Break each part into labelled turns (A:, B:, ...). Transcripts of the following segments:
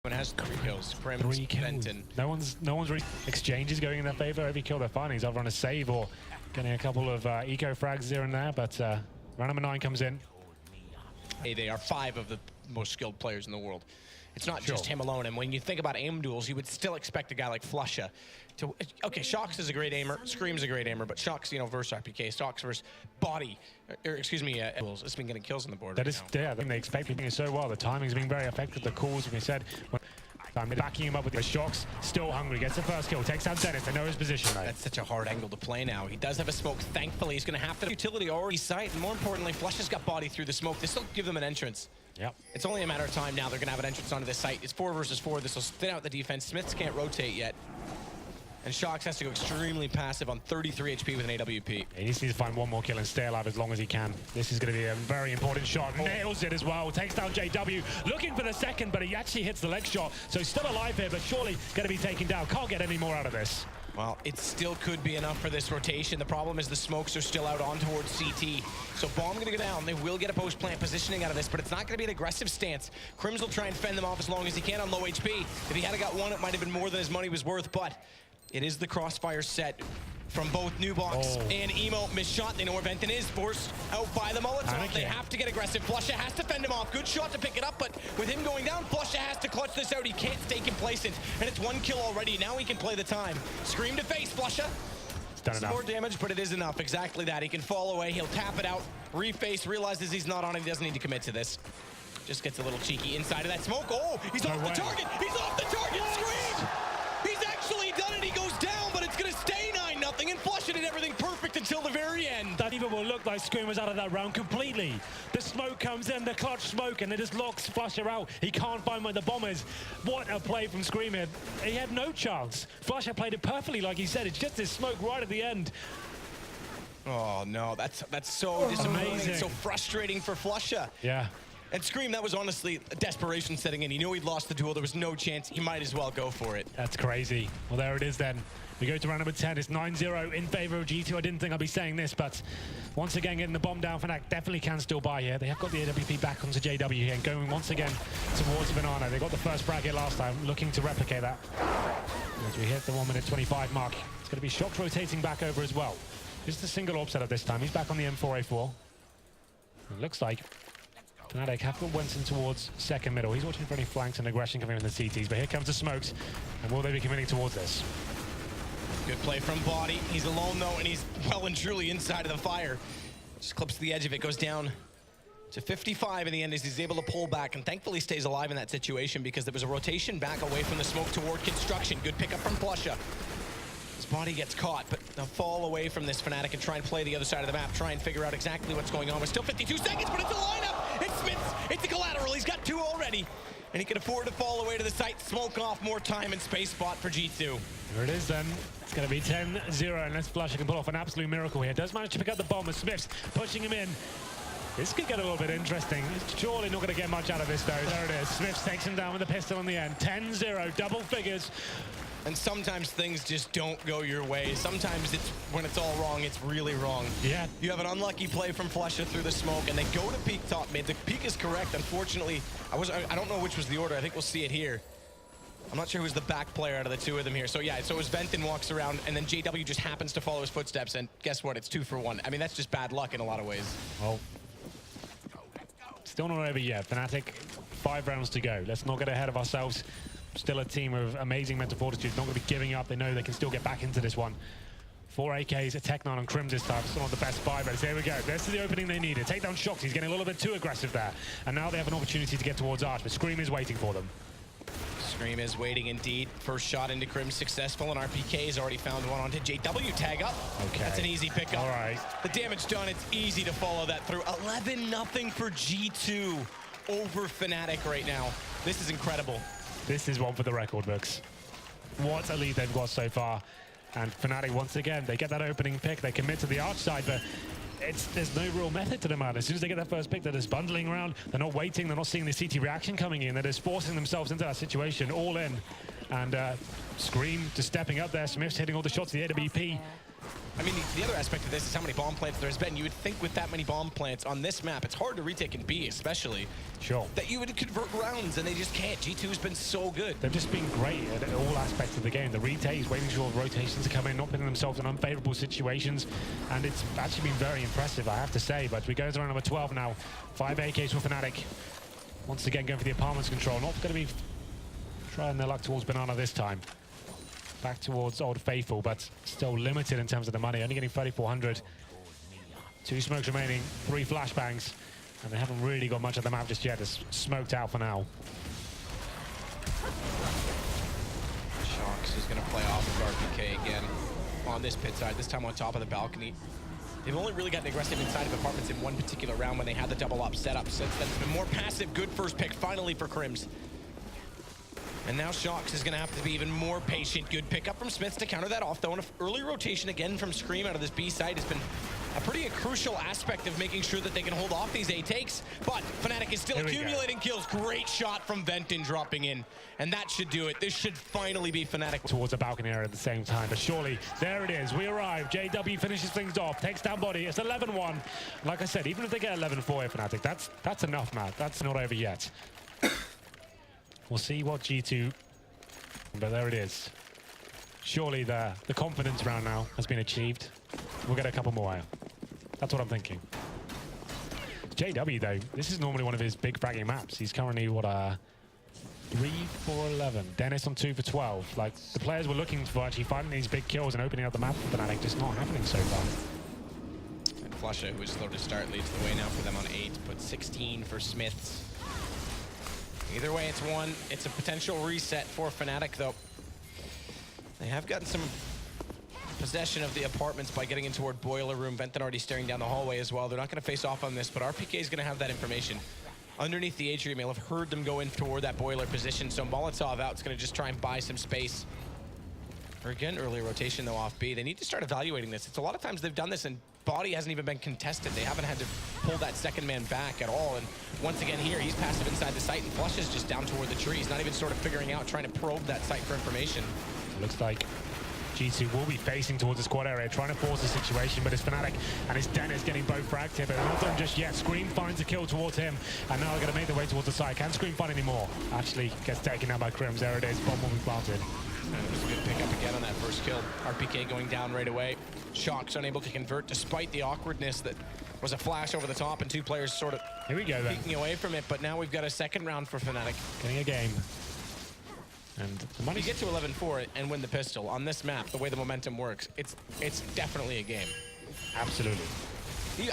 A: One has 3 kills. Prims,
B: 3 kills.
A: Benton.
B: No one's really exchanges going in their favor. Every kill they're finding is either on a save or getting a couple of eco frags here and there. But round number 9 comes in.
A: Hey, they are 5 of the most skilled players in the world. It's not just him alone. And when you think about aim duels, you would still expect a guy like flusha to. Okay, Shox is a great aimer. Scream's a great aimer, but Shox, versus RPK, Shox versus body, or excuse me, duels. It's been getting kills on the board.
B: That is, yeah. I think they expect it so well. The timing's been very effective. The calls, as we said. I'm backing him up with the Shox, still hungry, gets the first kill, takes out Zenith, they know his position though. That's
A: such a hard angle to play now. He does have a smoke, thankfully. He's going to have to utility already sight, and more importantly, flusha's got body through the smoke. This will give them an entrance.
B: Yep.
A: It's only a matter of time now. They're going to have an entrance onto this site. It's 4 versus 4. This will thin out the defense. Smiths can't rotate yet. And Shox has to go extremely passive on 33 HP with an AWP.
B: He needs to find one more kill and stay alive as long as he can. This is going to be a very important shot. Nails it as well. Takes down JW. Looking for the second, but he actually hits the leg shot. So he's still alive here, but surely going to be taken down. Can't get any more out of this.
A: Well, it still could be enough for this rotation. The problem is the smokes are still out on towards CT. So Bomb going to go down. They will get a post-plant positioning out of this, but it's not going to be an aggressive stance. Crims will try and fend them off as long as he can on low HP. If he had got one, it might have been more than his money was worth, but it is the crossfire set from both Nubox and Emo. Missed shot. They know where Benton is. Forced out by the Molotov. They have to get aggressive. flusha has to fend him off. Good shot to pick it up, but with him going down, flusha has to clutch this out. He can't stay complacent, and it's 1 kill already. Now he can play the time. Scream to face, flusha.
B: It's done enough.
A: More damage, but it is enough. Exactly that. He can fall away. He'll tap it out, reface, realizes he's not on it. He doesn't need to commit to this. Just gets a little cheeky inside of that smoke. Oh, he's off the target. He's off the target. Scream! He's actually done it. He goes down, but it's going to stay 9-0, and flusha did everything perfect until the very end.
B: That even will look like Scream was out of that round completely. The smoke comes in, the clutch smoke, and it just locks flusha out. He can't find where the bomb is. What a play from Scream here. He had no chance. flusha played it perfectly, like he said. It's just this smoke right at the end.
A: Oh, no. That's so disappointing. So frustrating for flusha.
B: Yeah.
A: And Scream, that was honestly a desperation setting in. He knew he'd lost the duel. There was no chance. He might as well go for it.
B: That's crazy. Well, there it is then. We go to round number 10. It's 9-0 in favor of G2. I didn't think I'd be saying this, but once again, getting the bomb down, Fnatic definitely can still buy here. They have got the AWP back onto JW here and going once again towards Banana. They got the first bracket last time, looking to replicate that. As we hit the 1:25 mark, it's going to be Shox rotating back over as well. Just a single orb setup this time. He's back on the M4A4. It looks like Fnatic have got Winston towards second middle. He's watching for any flanks and aggression coming from the CTs, but here comes the smokes. And will they be committing towards this?
A: Good play from Body. He's alone though, and he's well and truly inside of the fire. Just clips to the edge of it, goes down to 55 in the end as he's able to pull back, and thankfully stays alive in that situation because there was a rotation back away from the smoke toward construction. Good pickup from flusha. His body gets caught, but they'll fall away from this Fnatic and try and play the other side of the map, try and figure out exactly what's going on. We're still 52 seconds, but it's a lineup! It's Smiths! It's a collateral! He's got 2 already! And he can afford to fall away to the site, smoke off more time and space spot for G2.
B: There it is then. It's going to be 10-0 unless flusha can pull off an absolute miracle here. Does manage to pick up the bomb as Smiths pushing him in. This could get a little bit interesting. Surely not going to get much out of this though. There it is. Smiths takes him down with the pistol on the end. 10-0, double figures.
A: And sometimes things just don't go your way. Sometimes it's when it's all wrong, it's really wrong.
B: Yeah.
A: You have an unlucky play from flusha through the smoke, and they go to peek top mid. The peek is correct. Unfortunately, I don't know which was the order. I think we'll see it here. I'm not sure who's the back player out of the 2 of them here. So yeah, so as Benton walks around, and then JW just happens to follow his footsteps, and guess what? It's 2 for 1. I mean, that's just bad luck in a lot of ways.
B: Well, still not over yet. Fnatic, 5 rounds to go. Let's not get ahead of ourselves. Still a team of amazing mental fortitude, not going to be giving up. They know they can still get back into this one. 4 AKs, a Tech 9 on Crims this time. Still not the best buy, but here we go. This is the opening they needed. Take down Shox. He's getting a little bit too aggressive there. And now they have an opportunity to get towards Arch, but Scream is waiting for them.
A: Scream is waiting indeed. First shot into Crims successful, and RPK has already found one onto JW. Tag up.
B: Okay.
A: That's an easy pickup.
B: All right.
A: The damage done, it's easy to follow that through. 11-0 for G2 over Fnatic right now. This is incredible.
B: This is one for the record books. What a lead they've got so far. And Fnatic, once again, they get that opening pick. They commit to the Arch side, but there's no real method to the man. As soon as they get that first pick, they're just bundling around. They're not waiting. They're not seeing the CT reaction coming in. They're just forcing themselves into that situation, all in. And Scream just stepping up there. Smith's hitting all the shots. The AWP
A: I mean, the other aspect of this is how many bomb plants there's been. You would think with that many bomb plants on this map, it's hard to retake in B especially,
B: Sure.
A: that you would convert rounds, and they just can't. G2's been so good.
B: They've just been great at all aspects of the game. The retakes, waiting sure rotations to come in, not putting themselves in unfavorable situations, and it's actually been very impressive, I have to say. But we go to round number 12 now. 5 AKs for Fnatic. Once again, going for the apartments control. Not going to be trying their luck towards Banana this time. Back towards Old Faithful, but still limited in terms of the money. Only getting 3,400. 2 smokes remaining, 3 flashbangs, and they haven't really got much of the map just yet. It's smoked out for now.
A: Shox is going to play off of RPK again on this pit side, this time on top of the balcony. They've only really gotten aggressive inside of apartments in one particular round when they had the double up set up. Since then, it's been more passive. Good first pick, finally, for Crims. And now Shox is going to have to be even more patient. Good pickup from Smiths to counter that off, though. And an early rotation again from Scream out of this B side has been a pretty crucial aspect of making sure that they can hold off these A takes. But Fnatic is still accumulating kills. Great shot from Venton dropping in. And that should do it. This should finally be Fnatic.
B: Towards the balcony area at the same time, but surely, there it is. We arrive. JW finishes things off, takes down Body. It's 11-1. Like I said, even if they get 11-4 here, Fnatic, that's enough, Matt. That's not over yet. We'll see what G2, but there it is. Surely the confidence round now has been achieved. We'll get a couple more out. That's what I'm thinking. JW though, this is normally one of his big fragging maps. He's currently, what, 3 for 11. Dennis on 2 for 12. Like, the players were looking for actually finding these big kills and opening up the map for Fnatic, just not happening so far.
A: And Flusha, who is slow to start, leads the way now for them on 8, but 16 for Smiths. Either way, it's 1. It's a potential reset for Fnatic, though. They have gotten some possession of the apartments by getting in toward Boiler Room. Venton already staring down the hallway as well. They're not going to face off on this, but RPK is going to have that information. Underneath the atrium, you'll have heard them go in toward that Boiler position, so Molotov out is going to just try and buy some space. Or again, early rotation, though, off B. They need to start evaluating this. It's a lot of times they've done this, and Body hasn't even been contested. They haven't had to pull that second man back at all. And once again here, he's passive inside the site, and Flush is just down toward the trees, not even sort of figuring out, trying to probe that site for information.
B: It looks like G2 will be facing towards the squad area, trying to force the situation, but it's Fnatic and it's Dennis getting both fragged here, but they're not done just yet. Scream finds a kill towards him, and now they're going to make their way towards the side. Can Scream find any more? Actually gets taken out by Crims. There it is. Bomb will be planted.
A: And it was a good pickup again on that first kill. RPK going down right away. Shox unable to convert despite the awkwardness that was a flash over the top and 2 players sort of
B: Here we go then.
A: peeking away from it, but now we've got a second round for Fnatic.
B: Getting a game. And the money
A: You get to 11-4 and win the pistol on this map, the way the momentum works, it's definitely a game.
B: absolutely.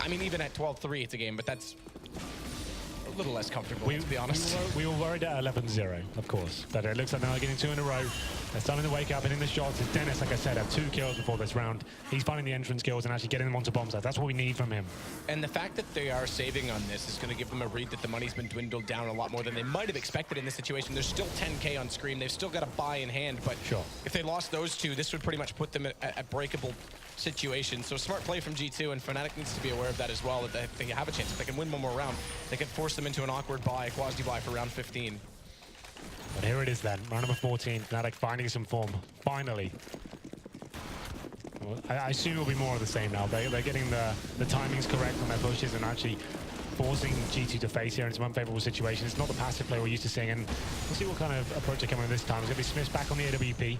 A: I mean, even at 12-3, it's a game, but that's a little less comfortable, to be honest.
B: We were worried at 11-0, of course. But it looks like now they're getting 2 in a row. They're starting to wake up, hitting the shots. And Dennis, like I said, had 2 kills before this round. He's finding the entrance kills and actually getting them onto bomb site. That's what we need from him.
A: And the fact that they are saving on this is going to give them a read that the money's been dwindled down a lot more than they might have expected in this situation. There's still 10K on Scream. They've still got a buy in hand, but
B: Sure.
A: if they lost those 2, this would pretty much put them at breakable situation. So smart play from G2, and Fnatic needs to be aware of that as well, that if they have a chance, if they can win one more round, they can force them into an awkward buy, quasi-buy for round 15.
B: But here it is then, round number 14. Fnatic finding some form, finally. Well, I assume it'll be more of the same now. They're getting the timings correct on their pushes and actually forcing G2 to face here in some unfavorable situations. It's not the passive play we're used to seeing, and we'll see what kind of approach they're coming with this time. It's going to be Smiths back on the AWP.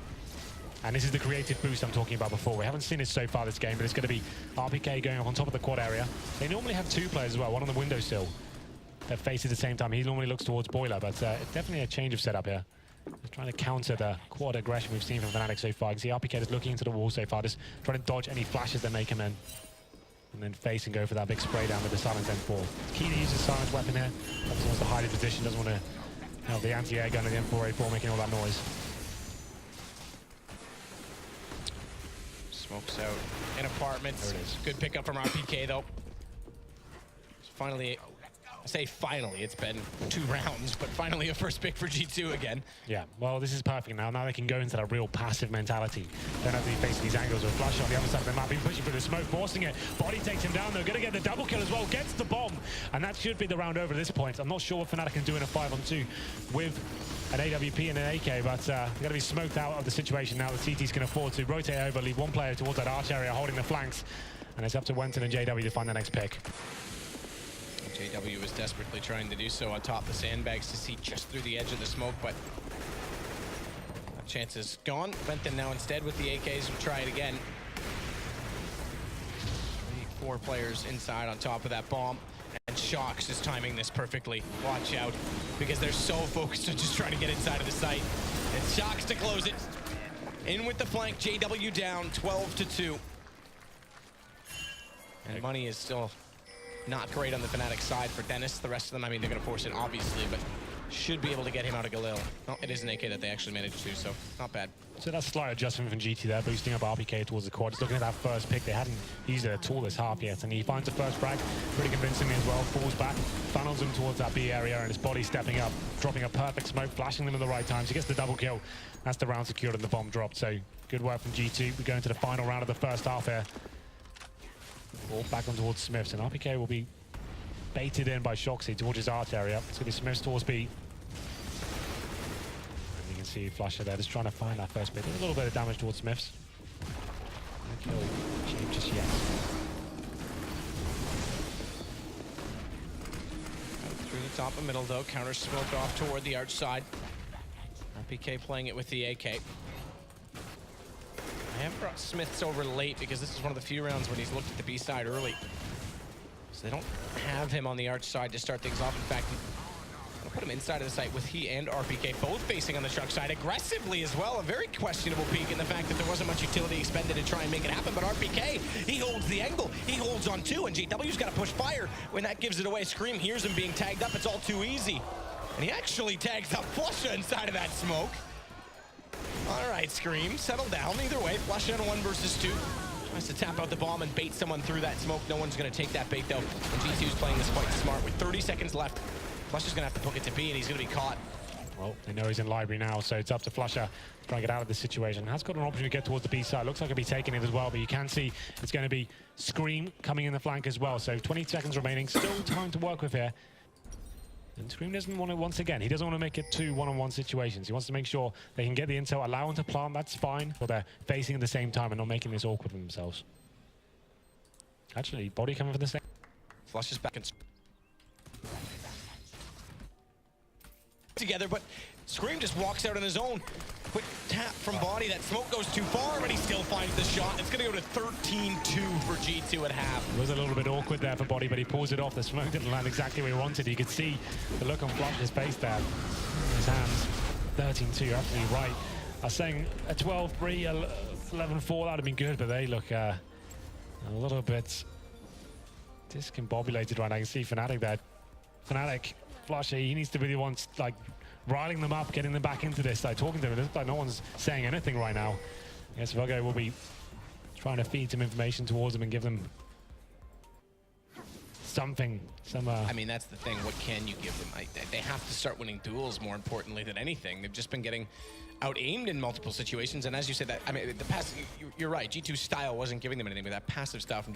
B: And this is the creative boost I'm talking about before. We haven't seen it so far this game, but it's going to be RPK going up on top of the quad area. They normally have 2 players as well, one on the windowsill that face at the same time. He normally looks towards Boiler, but it's definitely a change of setup here. Just trying to counter the quad aggression we've seen from Fnatic so far. You can see RPK is looking into the wall so far, just trying to dodge any flashes that may come in. And then face and go for that big spray down with the Silence M4. It's key to use the Silence weapon here. Obviously wants to hide his position, doesn't want to have the anti-air gun of the M4A4 making all that noise.
A: Smokes out in apartments.
B: There it is.
A: Good pickup from RPK, though. Finally I say finally, it's been 2 rounds, but finally a first pick for G2 again.
B: Yeah, well, this is perfect now. Now they can go into that real passive mentality. Don't have to be facing these angles with Flush on the other side of the map, being pushing through the smoke, forcing it. Body takes him down, though. Going to get the double kill as well. Gets the bomb, and that should be the round over at this point. I'm not sure what Fnatic can do in a 5-on-2 with an AWP and an AK, but they're going to be smoked out of the situation now. The CT's can afford to rotate over, leave one player towards that arch area, holding the flanks, and it's up to Wenton and JW to find the next pick.
A: JW is desperately trying to do so on top of the sandbags to see just through the edge of the smoke, but that chance is gone. Wenton now instead with the AKs will try it again. 4 players inside on top of that bomb, and Shox is timing this perfectly. Watch out, because they're so focused on just trying to get inside of the site. It's Shox to close it. In with the flank, JW down 12-2. And money is still not great on the Fnatic side for Dennis. The rest of them, I mean, they're going to force it, obviously, but should be able to get him out of Galil. Oh, it is an AK that they actually managed to, so not bad.
B: So that's a slight adjustment from GT there, boosting up RPK towards the quad. Just looking at that first pick, they hadn't used it at all this half yet, and he finds the first frag pretty convincingly as well, falls back, funnels him towards that B area, and his body stepping up, dropping a perfect smoke, flashing them at the right time. So he gets the double kill. That's the round secured and the bomb dropped. So good work from G2. We go into the final round of the first half here. Ball back on towards Smiths, and RPK will be baited in by Shoxy towards his arch area. It's going to be Smiths towards B. And you can see Flusher there just trying to find that first bit. There's a little bit of damage towards Smiths. No kill achieved just yet.
A: Through the top and middle though, counter smoke off toward the arch side. RPK playing it with the AK. I have brought Smiths over late because this is one of the few rounds when he's looked at the B side early. So they don't have him on the arch side to start things off. In fact, I'll put him inside of the site with he and RPK both facing on the truck side aggressively as well. A very questionable peak in the fact that there wasn't much utility expended to try and make it happen. But RPK, he holds the angle. He holds on 2, and JW's got to push fire. When that gives it away, Scream hears him being tagged up. It's all too easy. And he actually tags up Flusha inside of that smoke. All right, Scream, settle down. Either way, Flusha on 1 versus 2. Tries to tap out the bomb and bait someone through that smoke. No one's going to take that bait, though. And G2's playing this quite smart. With 30 seconds left, Flusha's going to have to book it to B, and he's going to be caught.
B: Well, they know he's in library now, so it's up to Flusha to try and get out of this situation. Has got an option to get towards the B side. Looks like he'll be taking it as well, but you can see it's going to be Scream coming in the flank as well. So 20 seconds remaining. Still time to work with here. And Scream doesn't want to, once again, he doesn't want to make it 2 one-on-one situations. He wants to make sure they can get the intel, allow him to plant, that's fine, but they're facing at the same time and not making this awkward for themselves. Actually, body coming for the same.
A: Flush is back and together, but Scream just walks out on his own. Quick tap from body. That smoke goes too far, but he still finds the shot. It's going to go to 13-2 for G2 at half.
B: It was a little bit awkward there for body, but he pulls it off. The smoke didn't land exactly where he wanted. You could see the look on Flush's face there. His hands, 13-2, you're absolutely right. I was saying a 12-3, 11-4, that would have been good, but they look a little bit discombobulated right now. You can see Fnatic there. Fnatic, Flusha, he needs to be the one like riling them up, getting them back into this, like talking to them. It looks like no one's saying anything right now. I guess Virgo will be trying to feed some information towards them and give them something. I
A: mean, that's the thing. What can you give them? They have to start winning duels more importantly than anything. They've just been getting out-aimed in multiple situations, and as you said, that I mean, the pass. You're right. G2's style wasn't giving them anything, but that passive stuff.